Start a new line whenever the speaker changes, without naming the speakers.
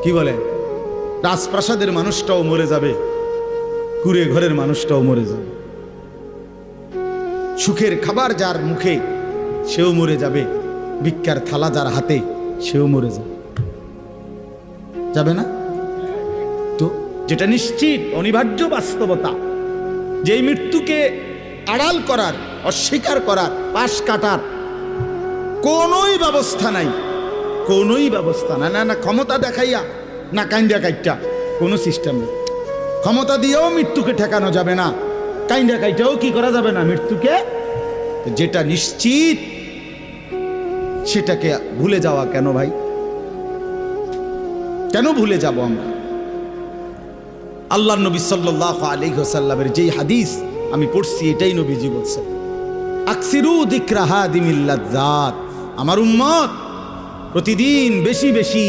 কি বলে, রাজপ্রাসাদের মানুষটাও মরে যাবে, কুড়ে ঘরের মানুষটাও মরে যাবে, সুখের খাবার যার মুখে সেও মরে যাবে, ভিক্ষার থালা যার হাতে সেও মরে যাবে, যাবে না? তো যেটা নিশ্চিত অনিবার্য বাস্তবতা, যেই মৃত্যুকে আড়াল করার, অস্বীকার করার, পাশ কাটার কোনোই ব্যবস্থা নাই, কোনোই ব্যবস্থা না। না না ক্ষমতা দেখাইয়া, না কাইন্দা কাইটা, কোনো সিস্টেম নেই। ক্ষমতা দিয়েও মৃত্যুকে ঠেকানো যাবে না, কাইন্দা কাইটাও কি করা যাবে না মৃত্যুকে। যেটা নিশ্চিত সেটাকে ভুলে যাওয়া কেন ভাই? কেন ভুলে যাব আমরা? আল্লাহর নবী সাল্লাল্লাহু আলাইহি ওয়াসাল্লামের যেই হাদিস আমি পড়ছি, এটাই নবীজি বলছেন, আকসিরু যিকরা হাদিমিল লাযযাত, আমার উম্মত প্রতিদিন বেশি বেশি